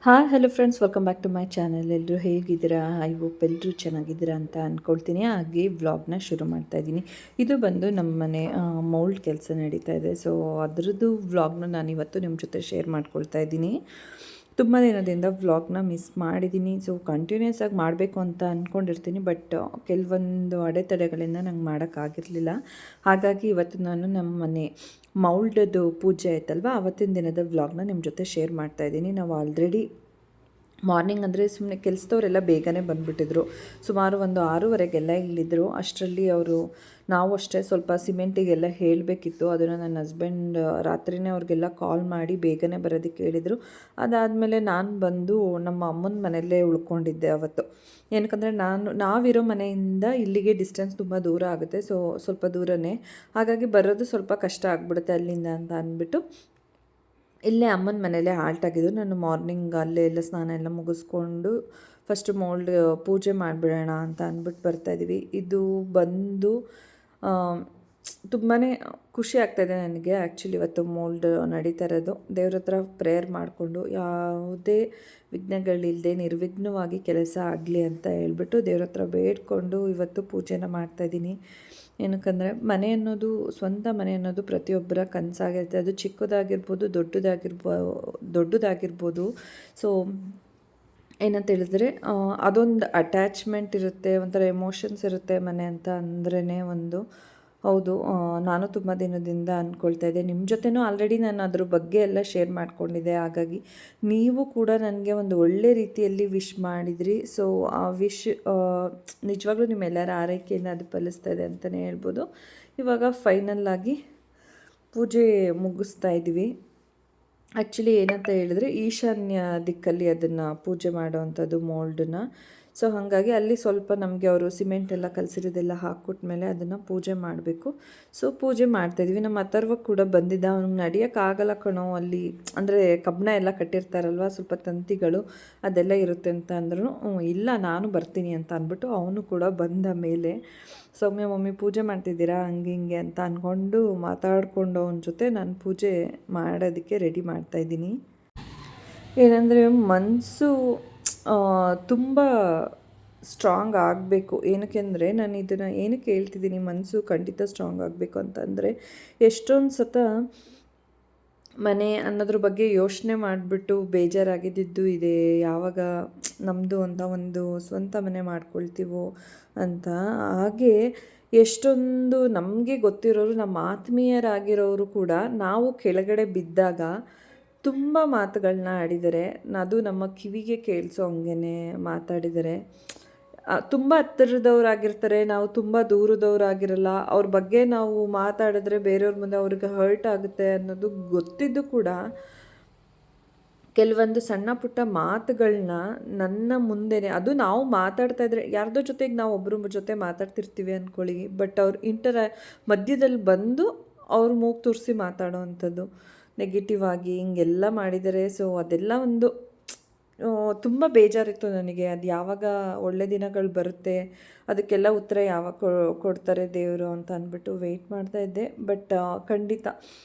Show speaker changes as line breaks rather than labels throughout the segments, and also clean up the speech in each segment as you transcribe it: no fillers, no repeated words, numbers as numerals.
Hi hello friends, welcome back to my channel. ಎಲ್ಲರೂ ಹೇಗಿದ್ದೀರಾ? I hope ಎಲ್ಲರೂ ಚೆನ್ನಾಗಿದ್ದೀರಾ ಅಂತ ಅಂದ್ಕೊಳ್ತೀನಿ. ಹಾಗೆ ವ್ಲಾಗ್ನ ಶುರು ಮಾಡ್ತಾ ಇದ್ದೀನಿ. ಇದು ಬಂದು ನಮ್ಮ ಮನೆ ಮೌಲ್ಡ್ ಕೆಲಸ ನಡೀತಾ ಇದೆ. ಸೊ ಅದರದ್ದು ವ್ಲಾಗ್ನ ನಾನು ಇವತ್ತು ನಿಮ್ಮ ಜೊತೆ ಶೇರ್ ಮಾಡ್ಕೊಳ್ತಾ ಇದ್ದೀನಿ. ತುಂಬ ದಿನದಿಂದ ವ್ಲಾಗ್ನ ಮಿಸ್ ಮಾಡಿದ್ದೀನಿ. ಸೊ ಕಂಟಿನ್ಯೂಸ್ ಆಗಿ ಮಾಡಬೇಕು ಅಂತ ಅಂದ್ಕೊಂಡಿರ್ತೀನಿ, ಬಟ್ ಕೆಲವೊಂದು ಅಡೆತಡೆಗಳಿಂದ ನಂಗೆ ಮಾಡೋಕ್ಕಾಗಿರಲಿಲ್ಲ. ಹಾಗಾಗಿ ಇವತ್ತು ನಾನು ನಮ್ಮ ಮನೆ ಮೌಲ್ಡದು ಪೂಜೆ ಆಯ್ತಲ್ವ, ಆವತ್ತಿನ ದಿನದ ವ್ಲಾಗ್ನ ನಿಮ್ಮ ಜೊತೆ ಶೇರ್ ಮಾಡ್ತಾಯಿದ್ದೀನಿ. ನಾವು ಆಲ್ರೆಡಿ ಮಾರ್ನಿಂಗ್ ಅಂದರೆ ಸುಮ್ಮನೆ ಕೆಲಸದವರೆಲ್ಲ ಬೇಗನೆ ಬಂದುಬಿಟ್ಟಿದ್ರು. ಸುಮಾರು ಒಂದು 6:30ಗೆಲ್ಲ ಇಲ್ಲಿದ್ದರು. ಅಷ್ಟರಲ್ಲಿ ನಾವು ಅಷ್ಟೇ ಸ್ವಲ್ಪ ಸಿಮೆಂಟಿಗೆಲ್ಲ ಹೇಳಬೇಕಿತ್ತು. ಅದನ್ನು ನನ್ನ ಹಸ್ಬೆಂಡ್ ರಾತ್ರಿಯೇ ಅವ್ರಿಗೆಲ್ಲ ಕಾಲ್ ಮಾಡಿ ಬೇಗನೆ ಬರೋದಕ್ಕೆ ಹೇಳಿದರು. ಅದಾದಮೇಲೆ ನಾನು ಬಂದು ನಮ್ಮ ಅಮ್ಮನ ಮನೆಯಲ್ಲೇ ಉಳ್ಕೊಂಡಿದ್ದೆ ಅವತ್ತು. ಏನಕ್ಕಂದರೆ ನಾವಿರೋ ಮನೆಯಿಂದ ಇಲ್ಲಿಗೆ ಡಿಸ್ಟೆನ್ಸ್ ತುಂಬ ದೂರ ಆಗುತ್ತೆ. ಸೊ ಸ್ವಲ್ಪ ದೂರನೇ, ಹಾಗಾಗಿ ಬರೋದು ಸ್ವಲ್ಪ ಕಷ್ಟ ಆಗಿಬಿಡುತ್ತೆ ಅಲ್ಲಿಂದ ಅಂತ ಅಂದ್ಬಿಟ್ಟು ಇಲ್ಲೇ ಅಮ್ಮನ ಮನೇಲೇ ಆಗಿದ್ದು. ನಾನು ಮಾರ್ನಿಂಗ್ ಅಲ್ಲೇ ಎಲ್ಲ ಸ್ನಾನ ಎಲ್ಲ ಮುಗಿಸ್ಕೊಂಡು ಫಸ್ಟು ಮೌಲ್ಡ್ ಪೂಜೆ ಮಾಡಿಬಿಡೋಣ ಅಂತ ಅಂದ್ಬಿಟ್ಟು ಬರ್ತಾಯಿದ್ದೀವಿ. ಇದು ಬಂದು ತುಂಬಾ ಖುಷಿ ಆಗ್ತಾಯಿದೆ ನನಗೆ. ಆ್ಯಕ್ಚುಲಿ ಇವತ್ತು ಮೌಲ್ಡ್ ನಡೀತಾ ಇರೋದು. ದೇವ್ರ ಹತ್ರ ಪ್ರೇಯರ್ ಮಾಡಿಕೊಂಡು ಯಾವುದೇ ವಿಘ್ನಗಳಿಲ್ಲದೆ ನಿರ್ವಿಘ್ನವಾಗಿ ಕೆಲಸ ಆಗಲಿ ಅಂತ ಹೇಳ್ಬಿಟ್ಟು ದೇವ್ರ ಹತ್ರ ಬೇಡ್ಕೊಂಡು ಇವತ್ತು ಪೂಜೆನ ಮಾಡ್ತಾಯಿದ್ದೀನಿ. ಏನಕ್ಕಂದರೆ ಮನೆ ಅನ್ನೋದು, ಸ್ವಂತ ಮನೆ ಅನ್ನೋದು ಪ್ರತಿಯೊಬ್ಬರ ಕನಸಾಗಿರುತ್ತೆ. ಅದು ಚಿಕ್ಕದಾಗಿರ್ಬೋದು, ದೊಡ್ಡದಾಗಿರ್ಬೋದು. ಸೊ ಏನಂತ ಹೇಳಿದ್ರೆ ಅದೊಂದು ಅಟ್ಯಾಚ್ಮೆಂಟ್ ಇರುತ್ತೆ, ಒಂಥರ ಎಮೋಷನ್ಸ್ ಇರುತ್ತೆ ಮನೆ ಅಂತ ಅಂದ್ರೇ ಒಂದು. ಹೌದು, ನಾನು ತುಂಬ ದಿನದಿಂದ ಅಂದ್ಕೊಳ್ತಾ ಇದ್ದೆ. ನಿಮ್ಮ ಜೊತೆನೂ ಆಲ್ರೆಡಿ ನಾನು ಅದ್ರ ಬಗ್ಗೆ ಎಲ್ಲ ಶೇರ್ ಮಾಡ್ಕೊಂಡಿದ್ದೆ. ಹಾಗಾಗಿ ನೀವು ಕೂಡ ನನಗೆ ಒಂದು ಒಳ್ಳೆ ರೀತಿಯಲ್ಲಿ ವಿಶ್ ಮಾಡಿದ್ರಿ. ಸೊ ಆ ವಿಶ್ ನಿಜವಾಗ್ಲೂ ನಿಮ್ಮೆಲ್ಲರ ಆರೈಕೆಯನ್ನು ಅದು ಫಲಿಸ್ತಾ ಇದೆ ಅಂತಲೇ ಹೇಳ್ಬೋದು. ಇವಾಗ ಫೈನಲ್ಲಾಗಿ ಪೂಜೆ ಮುಗಿಸ್ತಾ ಇದ್ವಿ. ಆ್ಯಕ್ಚುಲಿ ಏನಂತ ಹೇಳಿದ್ರೆ ಈಶಾನ್ಯ ದಿಕ್ಕಲ್ಲಿ ಅದನ್ನು ಪೂಜೆ ಮಾಡೋವಂಥದ್ದು ಮೋಲ್ಡನ್ನ. ಸೊ ಹಾಗಾಗಿ ಅಲ್ಲಿ ಸ್ವಲ್ಪ ನಮಗೆ ಅವರು ಸಿಮೆಂಟ್ ಎಲ್ಲ ಕಲಸಿರೋದೆಲ್ಲ ಹಾಕ್ಕೊಟ್ಮೇಲೆ ಅದನ್ನು ಪೂಜೆ ಮಾಡಬೇಕು. ಸೊ ಪೂಜೆ ಮಾಡ್ತಾಯಿದ್ವಿ. ನಮ್ಮ ಅಥರ್ವ ಕೂಡ ಬಂದಿದ್ದ. ಅವ್ನಿಗೆ ನಡೆಯೋಕ್ಕಾಗಲ್ಲ ಕಣೋ, ಅಲ್ಲಿ ಅಂದರೆ ಕಬ್ಬಣ ಎಲ್ಲ ಕಟ್ಟಿರ್ತಾರಲ್ವ, ಸ್ವಲ್ಪ ತಂತಿಗಳು ಅದೆಲ್ಲ ಇರುತ್ತೆ ಅಂತ ಅಂದರು. ಇಲ್ಲ ನಾನು ಬರ್ತೀನಿ ಅಂತ ಅಂದ್ಬಿಟ್ಟು ಅವನು ಕೂಡ ಬಂದ ಮೇಲೆ ಸೌಮ್ಯ ಮಮ್ಮಿ ಪೂಜೆ ಮಾಡ್ತಿದ್ದೀರಾ ಹಂಗೆ ಹಿಂಗೆ ಅಂತ ಅಂದ್ಕೊಂಡು ಮಾತಾಡಿಕೊಂಡು ಅವನ ಜೊತೆ ನಾನು ಪೂಜೆ ಮಾಡೋದಕ್ಕೆ ರೆಡಿ ಮಾಡ್ತಾಯಿದ್ದೀನಿ. ಏನಂದರೆ ಮನಸ್ಸು ತುಂಬ ಸ್ಟ್ರಾಂಗ್ ಆಗಬೇಕು. ಏನಕ್ಕೆ ಅಂದರೆ ನಾನು ಇದನ್ನು ಏನಕ್ಕೆ ಹೇಳ್ತಿದ್ದೀನಿ, ಮನಸ್ಸು ಖಂಡಿತ ಸ್ಟ್ರಾಂಗ್ ಆಗಬೇಕು ಅಂತಂದರೆ, ಎಷ್ಟೊಂದು ಸತ ಮನೆ ಅನ್ನೋದ್ರ ಬಗ್ಗೆ ಯೋಚನೆ ಮಾಡಿಬಿಟ್ಟು ಬೇಜಾರಾಗಿದ್ದು ಇದೆ. ಯಾವಾಗ ನಮ್ಮದು ಅಂತ ಒಂದು ಸ್ವಂತ ಮನೆ ಮಾಡ್ಕೊಳ್ತೀವೋ ಅಂತ. ಹಾಗೆ ಎಷ್ಟೊಂದು ನಮಗೆ ಗೊತ್ತಿರೋರು, ನಮ್ಮ ಆತ್ಮೀಯರಾಗಿರೋರು ಕೂಡ ನಾವು ಕೆಳಗಡೆ ಬಿದ್ದಾಗ ತುಂಬ ಮಾತುಗಳನ್ನ ಆಡಿದ್ದಾರೆ. ಅದು ನಮ್ಮ ಕಿವಿಗೆ ಕೇಳಿಸೋ ಹಂಗೆ ಮಾತಾಡಿದ್ದಾರೆ. ತುಂಬ ಹತ್ತಿರದವರಾಗಿರ್ತಾರೆ, ನಾವು ತುಂಬ ದೂರದವರಾಗಿರಲ್ಲ. ಅವ್ರ ಬಗ್ಗೆ ನಾವು ಮಾತಾಡಿದ್ರೆ ಬೇರೆಯವ್ರ ಮುಂದೆ ಅವ್ರಿಗೆ ಹರ್ಟ್ ಆಗುತ್ತೆ ಅನ್ನೋದು ಗೊತ್ತಿದ್ದು ಕೂಡ ಕೆಲವೊಂದು ಸಣ್ಣ ಪುಟ್ಟ ಮಾತುಗಳನ್ನ ನನ್ನ ಮುಂದೆನೇ, ಅದು ನಾವು ಮಾತಾಡ್ತಾ ಇದ್ರೆ ಯಾರ್ದೋ ಜೊತೆಗೆ ನಾವು ಒಬ್ಬರ ಜೊತೆ ಮಾತಾಡ್ತಿರ್ತೀವಿ ಅಂದ್ಕೊಳ್ಳಿ, ಬಟ್ ಅವ್ರು ಮಧ್ಯದಲ್ಲಿ ಬಂದು ಅವ್ರು ಮೂಗು ತೂರಿಸಿ ಮಾತಾಡೋ ಅಂಥದ್ದು, ನೆಗೆಟಿವ್ ಆಗಿ ಹಿಂಗೆಲ್ಲ ಮಾಡಿದ್ದಾರೆ. ಸೊ ಅದೆಲ್ಲ ಒಂದು ತುಂಬ ಬೇಜಾರಿತ್ತು ನನಗೆ. ಅದು ಯಾವಾಗ ಒಳ್ಳೆ ದಿನಗಳು ಬರುತ್ತೆ, ಅದಕ್ಕೆಲ್ಲ ಉತ್ತರ ಯಾವಾಗ ಕೊಡ್ತಾರೆ ದೇವರು ಅಂತ ಅಂದ್ಬಿಟ್ಟು ವೆಯ್ಟ್ ಮಾಡ್ತಾಯಿದ್ದೆ. ಬಟ್ ಖಂಡಿತ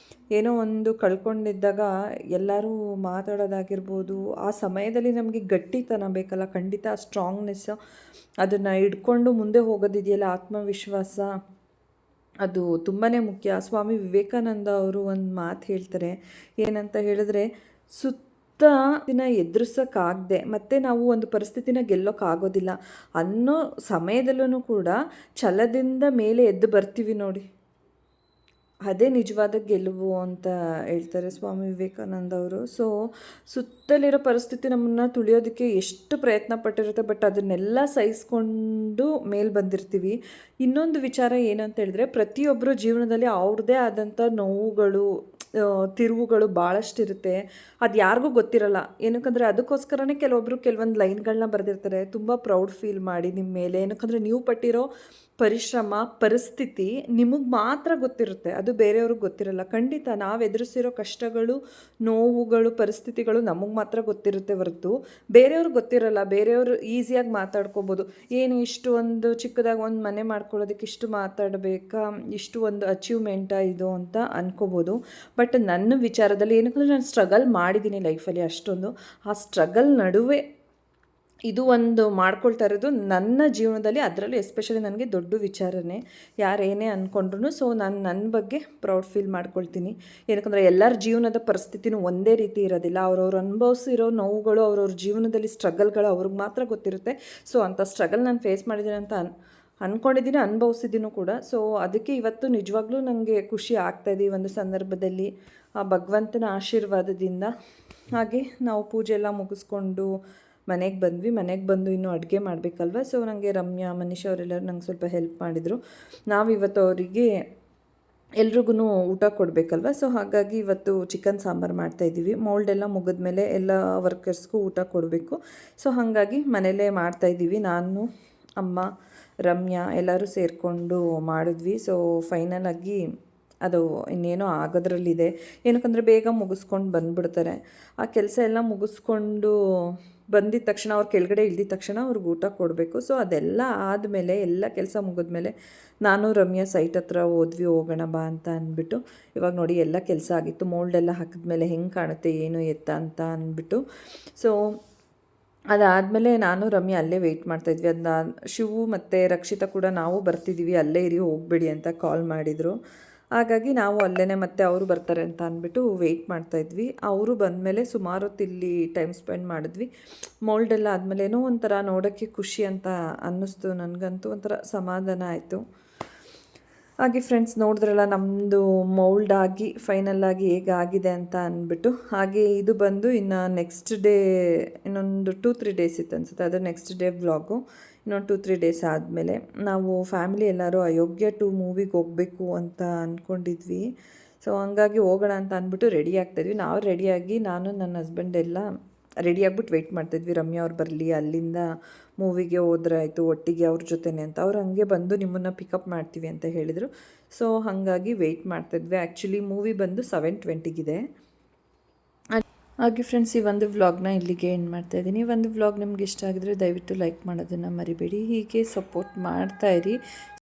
ಏನೋ ಒಂದು ಕಳ್ಕೊಂಡಿದ್ದಾಗ ಎಲ್ಲರೂ ಮಾತಾಡೋದಾಗಿರ್ಬೋದು, ಆ ಸಮಯದಲ್ಲಿ ನಮಗೆ ಗಟ್ಟಿತನ ಬೇಕಲ್ಲ, ಖಂಡಿತ ಆ ಸ್ಟ್ರಾಂಗ್ನೆಸ್ ಅದನ್ನು ಹಿಡ್ಕೊಂಡು ಮುಂದೆ ಹೋಗೋದಿದೆಯಲ್ಲ, ಆತ್ಮವಿಶ್ವಾಸ, ಅದು ತುಂಬಾ ಮುಖ್ಯ. ಸ್ವಾಮಿ ವಿವೇಕಾನಂದ ಅವರು ಒಂದು ಮಾತು ಹೇಳ್ತಾರೆ. ಏನಂತ ಹೇಳಿದ್ರೆ, ದಿನ ಎದುರಿಸೋಕ್ಕಾಗದೆ ಮತ್ತು ನಾವು ಒಂದು ಪರಿಸ್ಥಿತಿನ ಗೆಲ್ಲೋಕ್ಕಾಗೋದಿಲ್ಲ ಅನ್ನೋ ಸಮಯದಲ್ಲೂ ಕೂಡ ಛಲದಿಂದ ಮೇಲೆ ಎದ್ದು ಬರ್ತೀವಿ ನೋಡಿ, ಅದೇ ನಿಜವಾದ ಗೆಲುವು ಅಂತ ಹೇಳ್ತಾರೆ ಸ್ವಾಮಿ ವಿವೇಕಾನಂದ ಅವರು. ಸೊ ಸುತ್ತಲಿರೋ ಪರಿಸ್ಥಿತಿ ನಮ್ಮನ್ನು ತುಳಿಯೋದಕ್ಕೆ ಎಷ್ಟು ಪ್ರಯತ್ನ ಪಟ್ಟಿರುತ್ತೆ, ಬಟ್ ಅದನ್ನೆಲ್ಲ ಸಹಿಸ್ಕೊಂಡು ಮೇಲೆ ಬಂದಿರ್ತೀವಿ. ಇನ್ನೊಂದು ವಿಚಾರ ಏನು ಅಂತ ಹೇಳಿದ್ರೆ, ಪ್ರತಿಯೊಬ್ಬರ ಜೀವನದಲ್ಲಿ ಅವ್ರದ್ದೇ ಆದಂಥ ನೋವುಗಳು, ತಿರುವುಗಳು ಭಾಳಷ್ಟಿರುತ್ತೆ. ಅದು ಯಾರಿಗೂ ಗೊತ್ತಿರಲ್ಲ. ಏನಕ್ಕಂದರೆ ಅದಕ್ಕೋಸ್ಕರನೇ ಕೆಲವೊಬ್ಬರು ಕೆಲವೊಂದು ಲೈನ್ಗಳನ್ನ ಬರೆದಿರ್ತಾರೆ, ತುಂಬ ಪ್ರೌಡ್ ಫೀಲ್ ಮಾಡಿ ನಿಮ್ಮ ಮೇಲೆ. ಏನಕ್ಕಂದರೆ ನೀವು ಪಟ್ಟಿರೋ ಪರಿಶ್ರಮ, ಪರಿಸ್ಥಿತಿ ನಿಮಗೆ ಮಾತ್ರ ಗೊತ್ತಿರುತ್ತೆ. ಅದು ಬೇರೆಯವ್ರಿಗೆ ಗೊತ್ತಿರಲ್ಲ. ಖಂಡಿತ ನಾವು ಎದುರಿಸಿರೋ ಕಷ್ಟಗಳು, ನೋವುಗಳು, ಪರಿಸ್ಥಿತಿಗಳು ನಮಗೆ ಮಾತ್ರ ಗೊತ್ತಿರುತ್ತೆ ಹೊರತು ಬೇರೆಯವ್ರಿಗೆ ಗೊತ್ತಿರಲ್ಲ. ಬೇರೆಯವರು ಈಸಿಯಾಗಿ ಮಾತಾಡ್ಕೋಬೋದು. ಏನು ಇಷ್ಟು ಒಂದು ಚಿಕ್ಕದಾಗಿ ಒಂದು ಮನೆ ಮಾಡ್ಕೊಳ್ಳೋದಕ್ಕೆ ಇಷ್ಟು ಮಾತಾಡಬೇಕಾ, ಇಷ್ಟು ಒಂದು ಅಚೀವ್ಮೆಂಟಾ ಇದು ಅಂತ ಅನ್ಕೋಬೋದು. ಬಟ್ ನನ್ನ ವಿಚಾರದಲ್ಲಿ ಏನಕ್ಕಂದರೆ ನಾನು ಸ್ಟ್ರಗಲ್ ಮಾಡಿದ್ದೀನಿ ಲೈಫಲ್ಲಿ ಅಷ್ಟೊಂದು. ಆ ಸ್ಟ್ರಗಲ್ ನಡುವೆ ಇದು ಒಂದು ಮಾಡ್ಕೊಳ್ತಾ ಇರೋದು ನನ್ನ ಜೀವನದಲ್ಲಿ, ಅದರಲ್ಲೂ ಎಸ್ಪೆಷಲಿ ನನಗೆ ದೊಡ್ಡ ವಿಚಾರನೇ. ಯಾರೇನೇ ಅಂದ್ಕೊಂಡ್ರು ಸೊ ನಾನು ನನ್ನ ಬಗ್ಗೆ ಪ್ರೌಡ್ ಫೀಲ್ ಮಾಡ್ಕೊಳ್ತೀನಿ. ಏನಕ್ಕಂದರೆ ಎಲ್ಲರ ಜೀವನದ ಪರಿಸ್ಥಿತಿನೂ ಒಂದೇ ರೀತಿ ಇರೋದಿಲ್ಲ. ಅವ್ರವ್ರು ಅನುಭವಿಸಿರೋ ನೋವುಗಳು, ಅವ್ರವ್ರ ಜೀವನದಲ್ಲಿ ಸ್ಟ್ರಗಲ್ಗಳು ಅವ್ರಿಗೆ ಮಾತ್ರ ಗೊತ್ತಿರುತ್ತೆ. ಸೊ ಅಂಥ ಸ್ಟ್ರಗಲ್ ನಾನು ಫೇಸ್ ಮಾಡಿದ್ದೀನಿ ಅಂತ ಅಂದ್ಕೊಂಡಿದ್ದೀನಿ, ಅನುಭವಿಸಿದ್ದೀನೂ ಕೂಡ. ಸೊ ಅದಕ್ಕೆ ಇವತ್ತು ನಿಜವಾಗ್ಲೂ ನನಗೆ ಖುಷಿ ಆಗ್ತಾಯಿದೆ ಈ ಒಂದು ಸಂದರ್ಭದಲ್ಲಿ, ಆ ಭಗವಂತನ ಆಶೀರ್ವಾದದಿಂದ. ಹಾಗೆ ನಾವು ಪೂಜೆ ಎಲ್ಲ ಮುಗಿಸ್ಕೊಂಡು ಮನೆಗೆ ಬಂದ್ವಿ. ಮನೆಗೆ ಬಂದು ಇನ್ನೂ ಅಡುಗೆ ಮಾಡಬೇಕಲ್ವ. ಸೊ ನನಗೆ ರಮ್ಯಾ, ಮನೀಷ್ ಅವರೆಲ್ಲರೂ ನಂಗೆ ಸ್ವಲ್ಪ ಹೆಲ್ಪ್ ಮಾಡಿದರು. ನಾವಿವತ್ತು ಅವರಿಗೆ ಎಲ್ರಿಗೂ ಊಟ ಕೊಡಬೇಕಲ್ವ. ಸೊ ಹಾಗಾಗಿ ಇವತ್ತು ಚಿಕನ್ ಸಾಂಬಾರು ಮಾಡ್ತಾಯಿದ್ದೀವಿ. ಮೋಲ್ಡೆಲ್ಲ ಮುಗಿದ್ಮೇಲೆ ಎಲ್ಲ ವರ್ಕರ್ಸ್ಗೂ ಊಟ ಕೊಡಬೇಕು. ಸೊ ಹಾಗಾಗಿ ಮನೇಲೇ ಮಾಡ್ತಾಯಿದ್ದೀವಿ. ನಾನು, ಅಮ್ಮ, ರಮ್ಯಾ ಎಲ್ಲರೂ ಸೇರಿಕೊಂಡು ಮಾಡಿದ್ವಿ. ಸೊ ಫೈನಲಾಗಿ ಅದು ಇನ್ನೇನೋ ಆಗೋದ್ರಲ್ಲಿದೆ. ಏನಕ್ಕಂದರೆ ಬೇಗ ಮುಗಿಸ್ಕೊಂಡು ಬಂದುಬಿಡ್ತಾರೆ. ಆ ಕೆಲಸ ಎಲ್ಲ ಮುಗಿಸ್ಕೊಂಡು ಬಂದಿದ್ದ ತಕ್ಷಣ, ಅವ್ರು ಕೆಳಗಡೆ ಇಳ್ದಿದ ತಕ್ಷಣ ಅವ್ರಿಗೆ ಊಟ ಕೊಡಬೇಕು. ಸೊ ಅದೆಲ್ಲ ಆದಮೇಲೆ, ಎಲ್ಲ ಕೆಲಸ ಮುಗಿದ್ಮೇಲೆ ನಾನು ರಮ್ಯಾ ಸೈಟ್ ಹತ್ರ ಹೋಗೋಣ ಬಾ ಅಂತ ಅಂದ್ಬಿಟ್ಟು. ಇವಾಗ ನೋಡಿ ಎಲ್ಲ ಕೆಲಸ ಆಗಿತ್ತು. ಮೋಲ್ಡೆಲ್ಲ ಹಾಕಿದ್ಮೇಲೆ ಹೆಂಗೆ ಕಾಣುತ್ತೆ ಏನು ಎತ್ತ ಅಂತ ಅಂದ್ಬಿಟ್ಟು. ಸೊ ಅದಾದಮೇಲೆ ನಾನು ರಮ್ಯಾ ಅಲ್ಲೇ ವೆಯ್ಟ್ ಮಾಡ್ತಾಯಿದ್ವಿ. ಅದನ್ನ ಶಿವು ಮತ್ತು ರಕ್ಷಿತಾ ಕೂಡ ನಾವು ಬರ್ತಿದ್ದೀವಿ, ಅಲ್ಲೇ ಇರಿ, ಹೋಗಬೇಡಿ ಅಂತ ಕಾಲ್ ಮಾಡಿದರು. ಹಾಗಾಗಿ ನಾವು ಅಲ್ಲೇ ಮತ್ತೆ ಅವರು ಬರ್ತಾರೆ ಅಂತ ಅಂದ್ಬಿಟ್ಟು ವೆಯ್ಟ್ ಮಾಡ್ತಾಯಿದ್ವಿ. ಅವರು ಬಂದಮೇಲೆ ಸುಮಾರು ಹೊತ್ತು ಇಲ್ಲಿ ಟೈಮ್ ಸ್ಪೆಂಡ್ ಮಾಡಿದ್ವಿ. ಮೋಲ್ಡೆಲ್ಲ ಆದಮೇಲೆ ಏನೋ ಒಂಥರ ನೋಡೋಕ್ಕೆ ಖುಷಿ ಅಂತ ಅನ್ನಿಸ್ತು. ನನಗಂತೂ ಒಂಥರ ಸಮಾಧಾನ ಆಯಿತು. ಹಾಗೆ ಫ್ರೆಂಡ್ಸ್, ನೋಡಿದ್ರಲ್ಲ ನಮ್ಮದು ಮೌಲ್ಡ್ ಆಗಿ ಫೈನಲ್ಲಾಗಿ ಹೇಗಾಗಿದೆ ಅಂತ ಅಂದ್ಬಿಟ್ಟು. ಹಾಗೆ ಇದು ಬಂದು ಇನ್ನು ನೆಕ್ಸ್ಟ್ ಡೇ, ಇನ್ನೊಂದು 2-3 ಡೇಸ್ ಇತ್ತು ಅನಿಸುತ್ತೆ, ಅದು ನೆಕ್ಸ್ಟ್ ಡೇ ವ್ಲಾಗು. ಇನ್ನೊಂದು 2-3 ಡೇಸ್ ಆದಮೇಲೆ ನಾವು ಫ್ಯಾಮಿಲಿ ಎಲ್ಲರೂ ಅಯೋಗ್ಯ 2 ಮೂವಿಗೆ ಹೋಗಬೇಕು ಅಂತ ಅಂದ್ಕೊಂಡಿದ್ವಿ. ಸೊ ಹಂಗಾಗಿ ಹೋಗೋಣ ಅಂತ ಅಂದ್ಬಿಟ್ಟು ರೆಡಿ ಆಗ್ತಾಯಿದ್ವಿ. ನಾವು ರೆಡಿಯಾಗಿ, ನಾನು ನನ್ನ ಹಸ್ಬೆಂಡ್ ಎಲ್ಲ ರೆಡಿ ಆಗ್ಬಿಟ್ಟು ವೆಯ್ಟ್ ಮಾಡ್ತಾಯಿದ್ವಿ. ರಮ್ಯಾ ಅವ್ರು ಬರಲಿ, ಅಲ್ಲಿಂದ ಮೂವಿಗೆ ಹೋದ್ರೆ ಆಯಿತು ಒಟ್ಟಿಗೆ ಅವ್ರ ಜೊತೆನೇ ಅಂತ. ಅವ್ರು ಹಂಗೆ ಬಂದು ನಿಮ್ಮನ್ನು ಪಿಕಪ್ ಮಾಡ್ತೀವಿ ಅಂತ ಹೇಳಿದರು. ಸೊ ಹಾಗಾಗಿ ವೆಯ್ಟ್ ಮಾಡ್ತಾಯಿದ್ವಿ. ಆ್ಯಕ್ಚುಲಿ ಮೂವಿ ಬಂದು 7:20ಗಿದೆ. ಹಾಗೆ ಫ್ರೆಂಡ್ಸ್, ಈ ಒಂದು ವ್ಲಾಗ್ನ ಇಲ್ಲಿಗೆ ಎಂಡ್ ಮಾಡ್ತಾಯಿದ್ದೀನಿ. ಈ ಒಂದು ವ್ಲಾಗ್ ನಿಮ್ಗೆ ಇಷ್ಟ ಆಗಿದ್ರೆ ದಯವಿಟ್ಟು ಲೈಕ್ ಮಾಡೋದನ್ನು ಮರಿಬೇಡಿ. ಹೀಗೆ ಸಪೋರ್ಟ್ ಮಾಡ್ತಾಯಿರಿ.